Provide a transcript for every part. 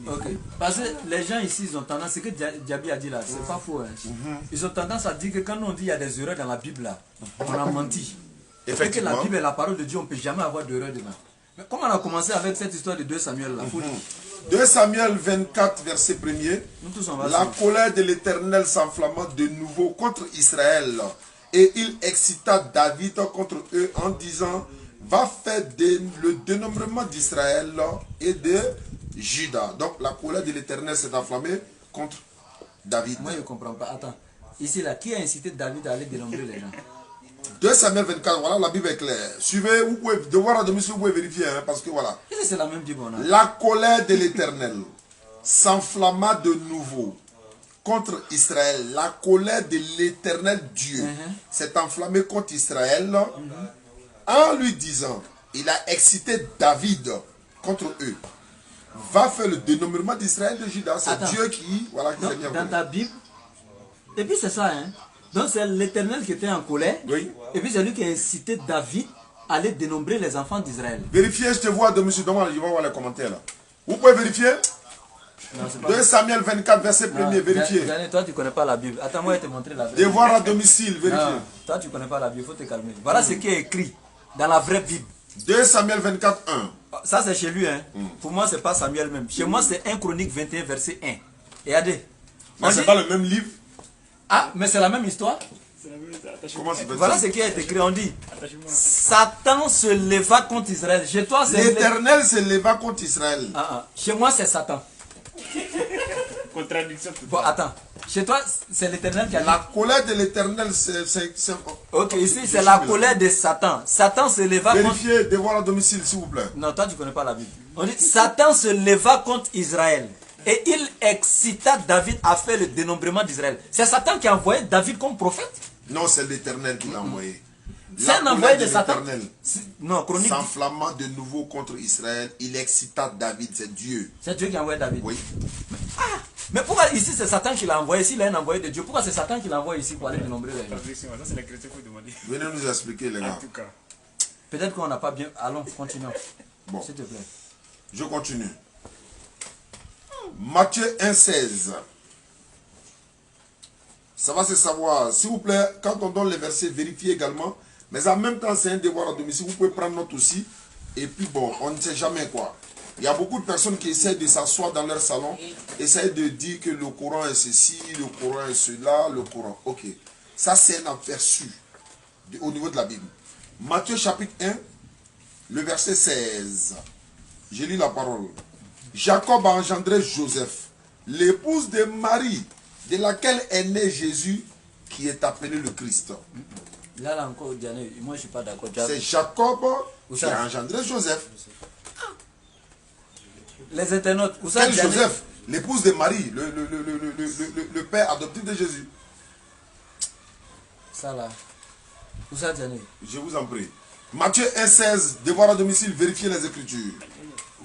Ok. Parce que les gens ici, ils ont tendance, ce que Diaby a dit là, c'est pas faux. Hein. Ils ont tendance à dire que quand on dit qu'il y a des erreurs dans la Bible là, on a menti. Effectivement. Et que la Bible est la parole de Dieu, on ne peut jamais avoir d'erreur dedans. Mais comment on a commencé avec cette histoire de 2 Samuel là? 2 Samuel 24, verset 1er. La colère de l'Éternel s'enflamma de nouveau contre Israël. Et il excita David contre eux en disant, va faire le dénombrement d'Israël et de Juda. Donc la colère de l'Éternel s'est enflammée contre David. Moi je ne comprends pas. Attends. Ici là, qui a incité David à aller dénombrer les gens? 2 Samuel 24, voilà, la Bible est claire. Suivez, vous pouvez devoir à domicile, vous pouvez vérifier, hein, parce que voilà. C'est la même Bible. La colère de l'Éternel s'enflamma de nouveau contre Israël. La colère de l'Éternel Dieu s'est enflammée contre Israël en lui disant, il a excité David contre eux. Va faire le dénombrement d'Israël de Juda. C'est Dieu qui... Voilà, qui donc, dans ta Bible, et puis c'est ça, hein. Donc c'est l'Éternel qui était en colère. Oui. Et puis c'est lui qui a incité David à aller dénombrer les enfants d'Israël. Vérifiez, je te vois de monsieur Domar, je vais voir les commentaires là. Vous pouvez vérifier? 2 Samuel 24, verset 1er, vérifiez. Toi, tu ne connais pas la Bible. Attends, moi, je vais te montrer la Bible. Devoir à domicile, vérifiez. Toi, tu ne connais pas la Bible, il faut te calmer. Voilà ce qui est écrit dans la vraie Bible. 2 Samuel 24, 1. Ça, c'est chez lui. Hein. Pour moi, ce n'est pas Samuel même. Chez moi, c'est 1 Chronique 21, verset 1. Et regardez. Mais ce n'est pas le même livre. Ah, mais c'est la même histoire. Comment ça peut voilà ce qui est écrit. On dit Satan se leva contre Israël. Chez toi, c'est l'Éternel se leva contre Israël. Chez moi, c'est Satan. Contradiction. Bon, attends. Chez toi, c'est l'Éternel qui a dit. La colère de l'Éternel, c'est... Ok, ici, c'est la colère de Satan. Satan se leva contre... Vérifiez, devoir à domicile, s'il vous plaît. Non, toi, tu ne connais pas la Bible. On dit, Satan se leva contre Israël. Et il excita David à faire le dénombrement d'Israël. C'est Satan qui a envoyé David comme prophète? Non, c'est l'Éternel qui l'a envoyé. C'est un envoyé de Satan. Non, Chronique. S'enflammant de nouveau contre Israël, il excita David, c'est Dieu. C'est Dieu qui a envoyé David? Oui. Ah, mais pourquoi ici c'est Satan qui l'a envoyé? S'il a un envoyé de Dieu, pourquoi c'est Satan qui l'a envoyé ici pour aller dénombrer les gens? Ça, c'est les chrétiens qu'il faut demander. Venez nous expliquer, les gars. En tout cas. Peut-être qu'on n'a pas bien... Allons, continuons. Bon. S'il te plaît. Je continue. Matthieu 1,16. Ça va se savoir. S'il vous plaît, quand on donne les versets, vérifiez également. Mais en même temps, c'est un devoir à domicile. Vous pouvez prendre note aussi. Et puis bon, on ne sait jamais quoi. Il y a beaucoup de personnes qui essaient de s'asseoir dans leur salon, essaient de dire que le Coran est ceci, le Coran est cela, le Coran. Ok. Ça, c'est un aperçu au niveau de la Bible. Matthieu chapitre 1, le verset 16. Je lis la parole. Jacob a engendré Joseph, l'épouse de Marie, de laquelle est né Jésus, qui est appelé le Christ. Là encore, Diane, moi je ne suis pas d'accord. C'est Jacob qui a engendré Joseph. Les internautes, où ça? Quel Joseph? L'épouse de Marie, le père adoptif de Jésus. Ça là. Où ça, Diane? Je vous en prie. Matthieu 1,16, devoir à domicile, vérifiez les Écritures.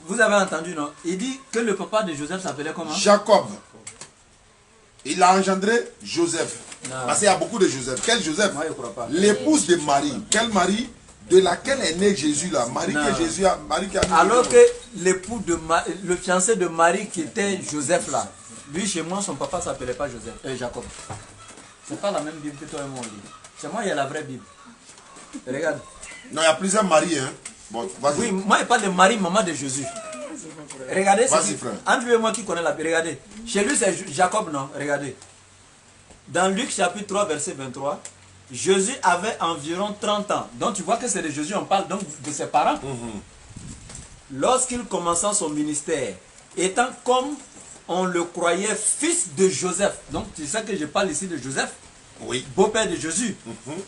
Vous avez entendu, non? Il dit que le papa de Joseph s'appelait comment? Jacob. Il a engendré Joseph. Non. Parce qu'il y a beaucoup de Joseph. Quel Joseph? Moi, je ne crois pas. L'épouse de Marie. Quelle Marie? De laquelle est né Jésus là. Marie non. Que Jésus a. Marie qui a alors que l'époux de le fiancé de Marie qui était Joseph là. Lui chez moi son papa s'appelait pas Joseph. Jacob. C'est pas la même Bible que toi et moi on lit. Chez moi il y a la vraie Bible. Regarde. Non il y a plusieurs Marie hein. Bon, oui moi je parle de Marie maman de Jésus. Regardez. Vas-y frère. Entre lui et moi qui connais la Bible. Regardez. Chez lui c'est Jacob non. Regardez. Dans Luc chapitre 3 verset 23. Jésus avait environ 30 ans. Donc tu vois que c'est de Jésus, on parle donc de ses parents. Lorsqu'il commença son ministère, étant comme on le croyait fils de Joseph. Donc tu sais que je parle ici de Joseph. Oui. Beau-père de Jésus.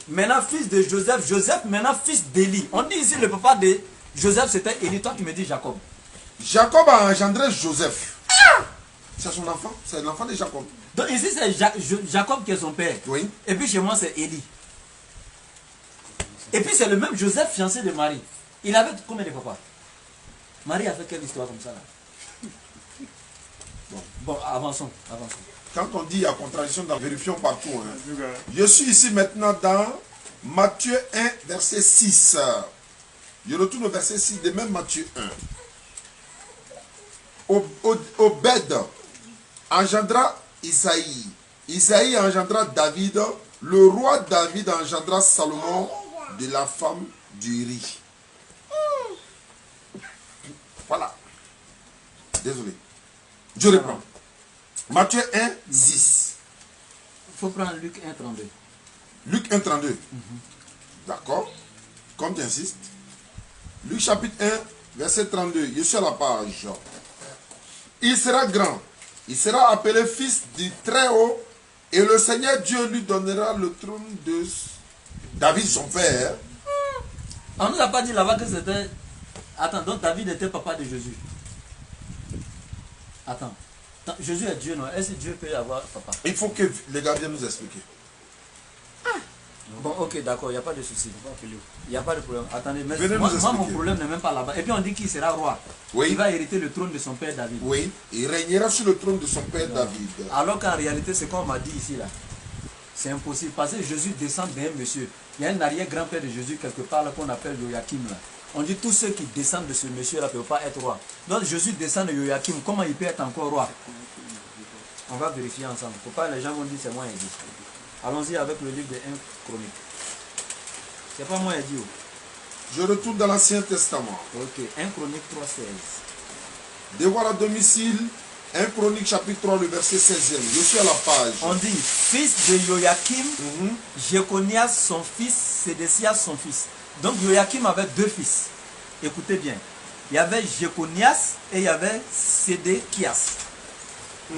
Maintenant fils de Joseph. Joseph maintenant fils d'Élie. On dit ici le papa de Joseph c'était Élie. Toi tu me dis Jacob. Jacob a engendré Joseph. C'est son enfant. C'est l'enfant de Jacob. Donc ici c'est Jacob qui est son père. Oui. Et puis chez moi c'est Élie. Et puis c'est le même Joseph fiancé de Marie. Il avait combien de papas? Marie a fait quelle histoire comme ça là? Bon, avançons. Quand on dit il y a contradiction, vérifions partout. Hein. Je suis ici maintenant dans Matthieu 1, verset 6. Je retourne au verset 6 de même Matthieu 1. Obed engendra Isaïe. Isaïe engendra David. Le roi David engendra Salomon de la femme d'Uri. Voilà. Désolé. Je reprends. Matthieu 1, 6. Il faut prendre Luc 1, 32. Luc 1, 32. D'accord. Comme tu insistes. Luc chapitre 1, verset 32. Je suis à la page. Il sera grand. Il sera appelé fils du Très-Haut. Et le Seigneur Dieu lui donnera le trône de David, son père. On ne nous a pas dit là-bas que c'était... Attends, donc David était papa de Jésus. Attends. Jésus est Dieu, non? Est-ce que Dieu peut avoir papa? Il faut que les gars viennent nous expliquer. Bon, ok, d'accord, il n'y a pas de souci. Il n'y a pas de problème. Attendez, mais Venez moi, nous mon expliquer. problème n'est même pas là-bas. Et puis on dit qu'il sera roi. Oui. Il va hériter le trône de son père David. Oui, il régnera sur le trône de son père David. Alors qu'en réalité, c'est comme on m'a dit ici, là. C'est impossible. Parce que Jésus descend d'un monsieur. Il y a un arrière-grand-père de Jésus quelque part là qu'on appelle Joachim. Là. On dit tous ceux qui descendent de ce monsieur-là ne peuvent pas être roi. Donc Jésus descend de Joachim. Comment il peut être encore roi? On va vérifier ensemble. Il ne faut pas les gens vont dire c'est moi qui dit. Allons-y avec le livre de 1 Chronique. C'est pas moi qui dit. Je retourne dans l'Ancien Testament. Ok, 1 Chronique 3, 16. Devoir à domicile, 1 Chronique chapitre 3, le verset 16e. Je suis à la page. On dit, fils de Joachim, Jéconias son fils, Sédécias son fils. Donc Joachim avait deux fils. Écoutez bien. Il y avait Jéconias et il y avait Sédécias.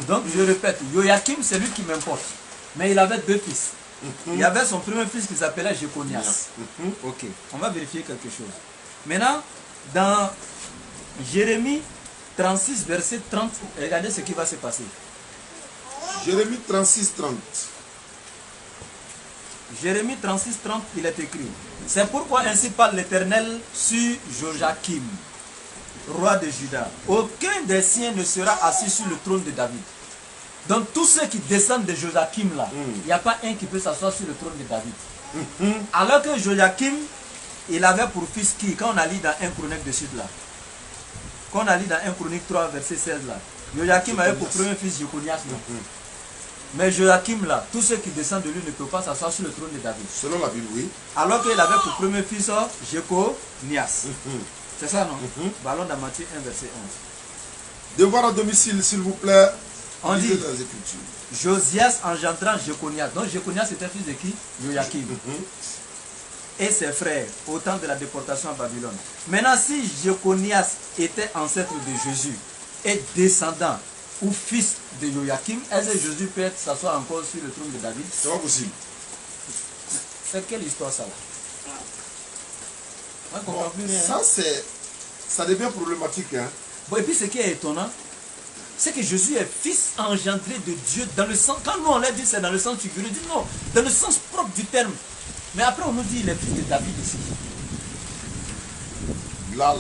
Donc je répète, Joachim c'est lui qui m'importe. Mais il avait deux fils. Il y avait son premier fils qui s'appelait Jéconias. Ok, on va vérifier quelque chose. Maintenant, dans Jérémie 36, verset 30, regardez ce qui va se passer. Jérémie 36, 30. Jérémie 36, 30, il est écrit. C'est pourquoi ainsi parle l'Éternel sur Joachim, roi de Juda. Aucun des siens ne sera assis sur le trône de David. Donc tous ceux qui descendent de Joachim là, il n'y a pas un qui peut s'asseoir sur le trône de David. Alors que Joachim, il avait pour fils qui, quand on a lu dans 1 Chronique de suite là, quand on a lu dans 1 Chronique 3, verset 16 là, Joachim avait pour premier fils Jéconias là. Mais Joachim là, tous ceux qui descendent de lui ne peuvent pas s'asseoir sur le trône de David. Selon la Bible, oui. Alors qu'il avait pour premier fils Jéconias. C'est ça non? Allons dans Matthieu 1, verset 11. Devoir à domicile, s'il vous plaît. On dit, Lisez dans les Écritures. Josias engendrant Jéconias. Donc Jéconias était fils de qui? Joachim. Et ses frères au temps de la déportation à Babylone. Maintenant, si Jéconias était ancêtre de Jésus et descendant ou fils de Joachim, est-ce que Jésus peut s'asseoir encore sur le trône de David? C'est pas possible. C'est quelle histoire ça là? Moi, je comprends plus rien. Ça devient problématique. Hein? Bon, et puis ce qui est étonnant, c'est que Jésus est fils engendré de Dieu dans le sens, quand nous on l'a dit c'est dans le sens figuré, on dit non, dans le sens propre du terme. Mais après on nous dit il est fils de David ici. Là.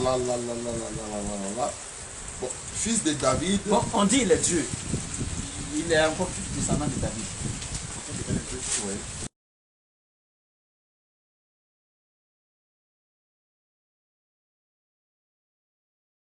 Bon, fils de David. Bon, on dit il est Dieu. Il est encore descendant de David. Ouais.